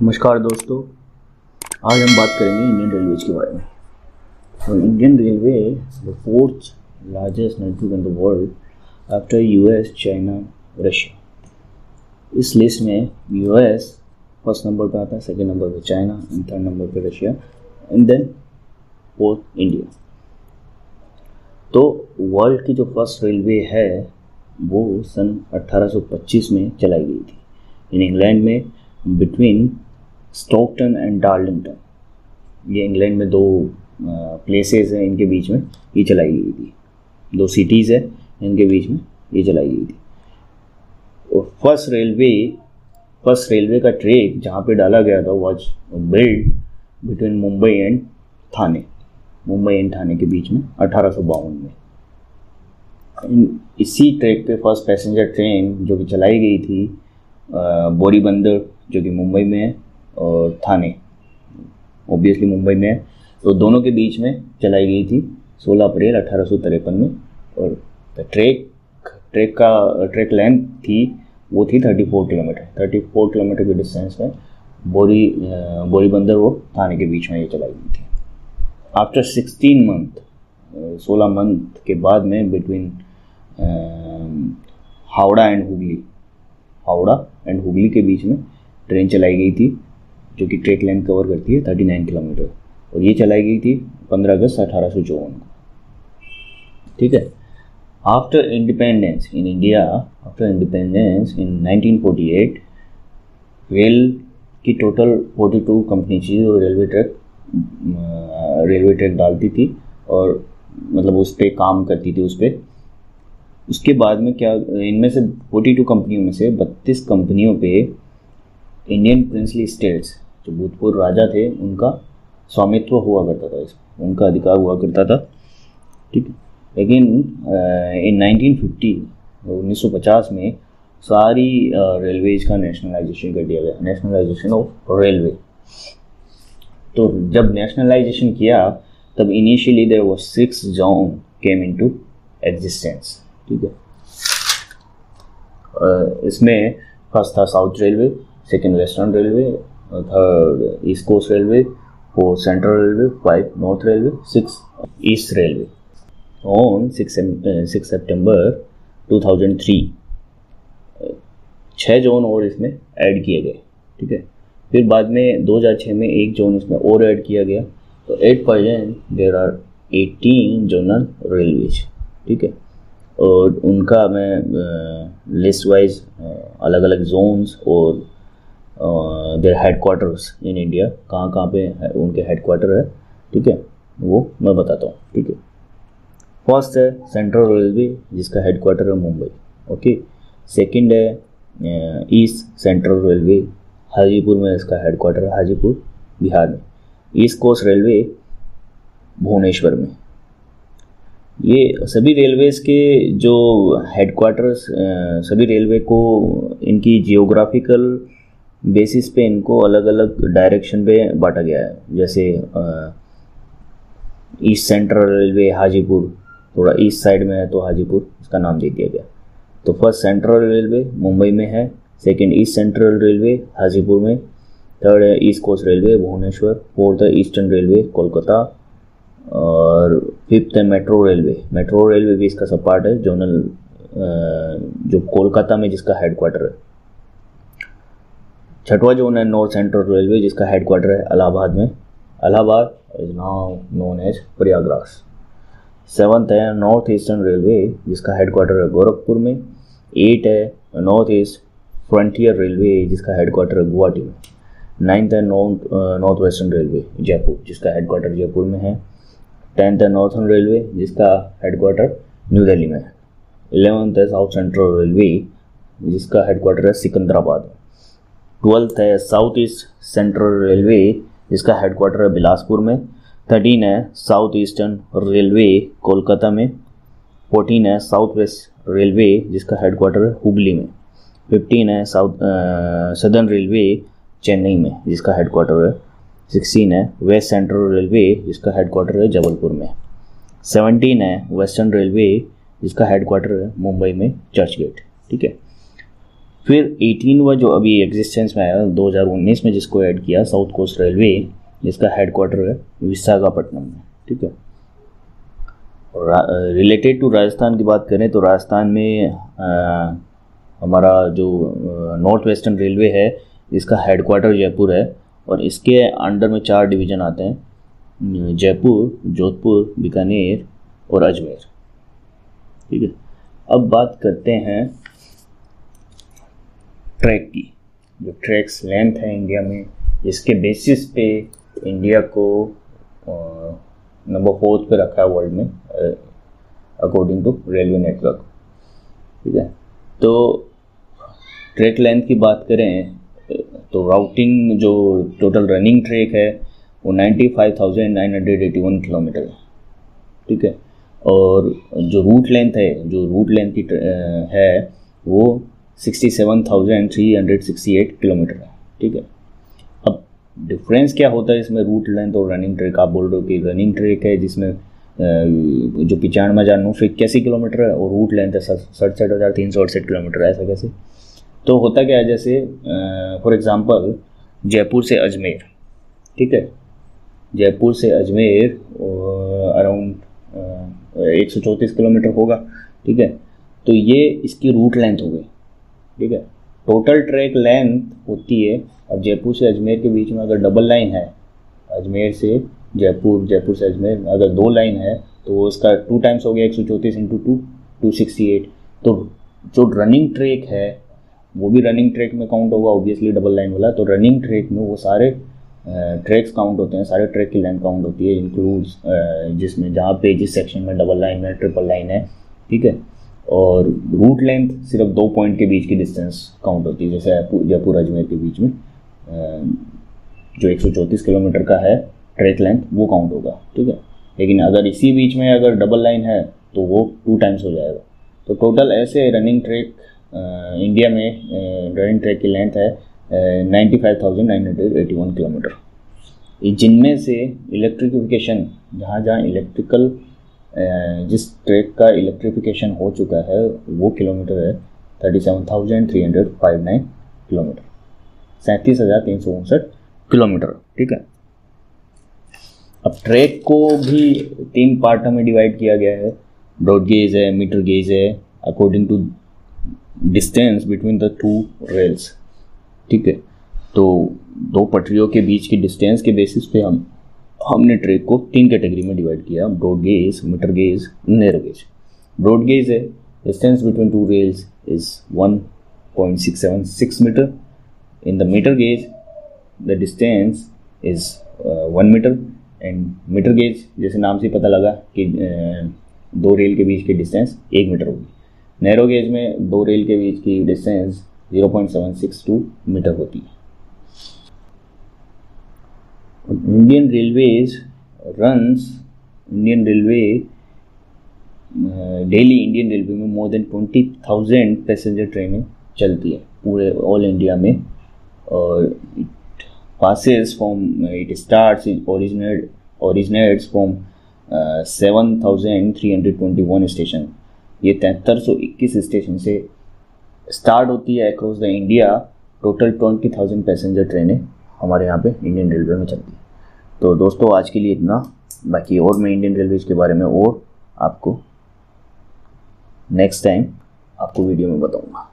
नमस्कार दोस्तों, आज हम बात करेंगे इंडियन रेलवेज के बारे में। तो Indian railway the fourth largest network in the world after US, China, Russia. इस लिस्ट में यूएस फर्स्ट नंबर पे आता है, सेकंड नंबर पे चाइना एंड थर्ड नंबर पे Russia and then fourth India. तो वर्ल्ड की जो फर्स्ट रेलवे है वो सन 1825 में चलाई गई थी इन इंग्लैंड में, बिटवीन स्टॉकटन एंड डार्लिंगटन। ये इंग्लैंड में दो प्लेसेस हैं, इनके बीच में ये चलाई गई थी। दो सिटीज़ है, इनके बीच में ये चलाई गई थी। और फर्स्ट रेलवे का ट्रैक जहाँ पे डाला गया था was build between Mumbai and Thane के बीच में 1852 में। इसी ट्रैक पे फर्स्ट पैसेंजर ट्रेन जो कि चलाई गई थी बोरीबंदर, जो कि मुंबई में है, और थाने ऑब्वियसली मुंबई में है, तो दोनों के बीच में चलाई गई थी 16 अप्रैल 1853 में। और ट्रैक लेंथ थी वो थी 34 किलोमीटर के डिस्टेंस में बोरीबंदर और थाने के बीच में ये चलाई गई थी। आफ्टर 16 मंथ के बाद में बिटवीन हावड़ा एंड हुगली के बीच में ट्रेन चलाई गई थी, जो कि ट्रैक लेंथ कवर करती है 39 किलोमीटर, और ये चलाई गई थी 15 अगस्त 1854 को। ठीक है। आफ्टर इंडिपेंडेंस इन 1948 रेल की टोटल 42 कंपनी थी जो रेलवे ट्रैक डालती थी और मतलब उस पर काम करती थी उस पर। उसके बाद में क्या, इनमें से 42 कंपनियों में से 32 कंपनियों पे इंडियन प्रिंसली स्टेट्स जो भूतपूर्व राजा थे उनका स्वामित्व हुआ करता था, इसमें उनका अधिकार हुआ करता था। ठीक है। लेकिन इन 1950 में सारी रेलवेज का नेशनलाइजेशन कर दिया गया, नेशनलाइजेशन ऑफ रेलवे। तो जब नेशनलाइजेशन किया तब initially there was 6 zone came into existence. ठीक है। इसमें फर्स्ट था south railway, second western railway, third east coast railway, fourth central railway, 5 north railway, 6 east railway. On 6 सितंबर 2003 6 जोन और इसमें ऐड किए गए। ठीक है। फिर बाद में 2006 में एक जोन इसमें और ऐड किया गया। तो at present there are 18 zonal railways. ठीक है। और उनका मैं लिस्ट वाइज अलग अलग जोन्स और देयर हेडक्वार्टर्स इन इंडिया, कहाँ पे उनके हेडक्वार्टर है, ठीक है, वो मैं बताता हूँ। ठीक है। फर्स्ट है सेंट्रल रेलवे जिसका हेडक्वार्टर है मुंबई। ओके। सेकंड है ईस्ट सेंट्रल रेलवे, हाजीपुर में इसका हेडक्वार्टर है, हाजीपुर बिहार में। ईस्ट कोस्ट रेलवे भुवनेश्वर में। ये सभी रेलवेज के जो हेडक्वार्टर्स, सभी रेलवे को इनकी जियोग्राफिकल बेसिस पे इनको अलग अलग डायरेक्शन पे बांटा गया है। जैसे ईस्ट सेंट्रल रेलवे हाजीपुर थोड़ा ईस्ट साइड में है तो हाजीपुर इसका नाम दे दिया गया। तो फर्स्ट सेंट्रल रेलवे मुंबई में है, second east central railway Hajipur में, थर्ड है east coast railway Bhubaneswar, fourth है ईस्टर्न रेलवे कोलकाता, और फिफ्थ है मेट्रो रेलवे भी इसका सब पार्ट है, जोनल जो कोलकाता में जिसका हेडक्वार्टर है। छठवां जोन है नॉर्थ सेंट्रल रेलवे जिसका हेडक्वार्टर है इलाहाबाद में, Allahabad is now known as Prayagraj. Seventh है नॉर्थ ईस्टर्न रेलवे जिसका हेडक्वार्टर है गोरखपुर में। 8 है नॉर्थ ईस्ट फ्रंटियर रेलवे जिसका हेडक्वार्टर है गुवाहाटी में। 9th है नॉर्थ वेस्टर्न रेलवे जयपुर जिसका हेडक्वार्टर जयपुर में है। 10th है नॉर्थर्न रेलवे जिसका हेडक्वार्टर न्यू दिल्ली में है। 11th है साउथ सेंट्रल रेलवे जिसका हेडक्वार्टर है सिकंदराबाद में। 12th है साउथ ईस्ट सेंट्रल रेलवे जिसका हेडक्वार्टर है बिलासपुर में। 13 है साउथ ईस्टर्न रेलवे कोलकाता में। 14 है साउथ वेस्ट रेलवे जिसका हेडक्वार्टर है हुगली में। 15 है सदर्न रेलवे चेन्नई में जिसका हेडक्वार्टर है। 16 है वेस्ट सेंट्रल रेलवे जिसका हेडक्वार्टर है जबलपुर में। 17 है वेस्टर्न रेलवे जिसका हेडक्वार्टर है मुंबई में चर्च गेट। ठीक है। फिर 18वां जो अभी एग्जिस्टेंस में आया 2019 में, जिसको ऐड किया साउथ कोस्ट रेलवे, जिसका हेडक्वार्टर है विशाखापट्टनम में, ठीक है। रिलेटेड टू राजस्थान की बात करें तो राजस्थान में हमारा जो नॉर्थ वेस्टर्न रेलवे है, इसका हेडक्वार्टर जयपुर है और इसके अंडर में 4 डिवीज़न आते हैं, जयपुर, जोधपुर, बीकानेर और अजमेर, ठीक है। अब बात करते हैं ट्रैक की। जो ट्रैक्स लेंथ है इंडिया में, इसके बेसिस पे इंडिया को नंबर 4 पे रखा है वर्ल्ड में अकॉर्डिंग टू रेलवे नेटवर्क, ठीक है। तो ट्रैक लेंथ की बात करें तो राउटिंग जो टोटल रनिंग ट्रैक है वो 95,981 किलोमीटर है, ठीक है। और जो रूट लेंथ की है वो 67,368 किलोमीटर है, ठीक है। अब डिफरेंस क्या होता है इसमें रूट लेंथ और रनिंग ट्रैक? आप बोल रहे हो कि रनिंग ट्रैक है जिसमें जो 95,981 किलोमीटर है और रूट लेंथ है 67,368 किलोमीटर, ऐसा कैसे? तो होता क्या है, जैसे फॉर एग्जांपल जयपुर से अजमेर, ठीक है, जयपुर से अजमेर अराउंड 134 किलोमीटर होगा, ठीक है। तो ये इसकी रूट लेंथ हो गई, ठीक है। टोटल ट्रैक लेंथ होती है, अब जयपुर से अजमेर के बीच में अगर डबल लाइन है, अजमेर से जयपुर, जयपुर से अजमेर अगर 2 लाइन है तो उसका 2 टाइम्स हो गया 134 × 2 268। तो जो रनिंग ट्रैक है वो भी रनिंग ट्रैक में काउंट होगा ऑब्वियसली, डबल लाइन वाला। तो रनिंग ट्रैक में वो सारे ट्रैक्स काउंट होते हैं, सारे ट्रैक की लेंथ काउंट होती है, इंक्लूड्स जिसमें जहाँ पे जिस सेक्शन में डबल लाइन है, ट्रिपल लाइन है, ठीक है। और रूट लेंथ सिर्फ 2 पॉइंट के बीच की डिस्टेंस काउंट होती है, जैसे जयपुर अजमेर के बीच में जो 134 किलोमीटर का है ट्रैक लेंथ वो काउंट होगा, ठीक है। लेकिन अगर इसी बीच में अगर डबल लाइन है तो वो 2 टाइम्स हो जाएगा। तो टोटल ऐसे रनिंग ट्रैक इंडिया में रनिंग ट्रैक की लेंथ है 95,981 किलोमीटर, जिनमें से इलेक्ट्रिफिकेशन जहाँ इलेक्ट्रिकल जिस ट्रैक का इलेक्ट्रिफिकेशन हो चुका है वो किलोमीटर है 37,359 किलोमीटर, 37,359 किलोमीटर, ठीक है। अब ट्रैक को भी 3 पार्ट में डिवाइड किया गया है, ब्रॉड गेज है, मीटर गेज है, according to distance between the 2 rails, ठीक है। तो 2 पटरियों के बीच की डिस्टेंस के बेसिस पे हमने ट्रैक को 3 कैटेगरी में डिवाइड किया, broad gauge, metre gauge, narrow gauge. Broad gauge है distance between 2 rails is 1.676 metre. In the metre gauge the distance is 1 metre. And metre gauge जैसे नाम से पता लगा कि 2 रेल के बीच की डिस्टेंस 1 मीटर होगी। नैरो गेज में 2 रेल के बीच की डिस्टेंस 0.762 मीटर होती है। Indian railway daily Indian railway में मोर देन 20,000 पैसेंजर ट्रेनें चलती है पूरे ऑल इंडिया में। और originates from 7,321 स्टेशन। ये 7321 स्टेशन से स्टार्ट होती है across the India. Total 20,000 passenger ट्रेनें हमारे यहाँ पे इंडियन रेलवे में चलती है। तो दोस्तों आज के लिए इतना, बाकी और मैं इंडियन रेलवेज के बारे में और आपको नेक्स्ट टाइम आपको वीडियो में बताऊँगा।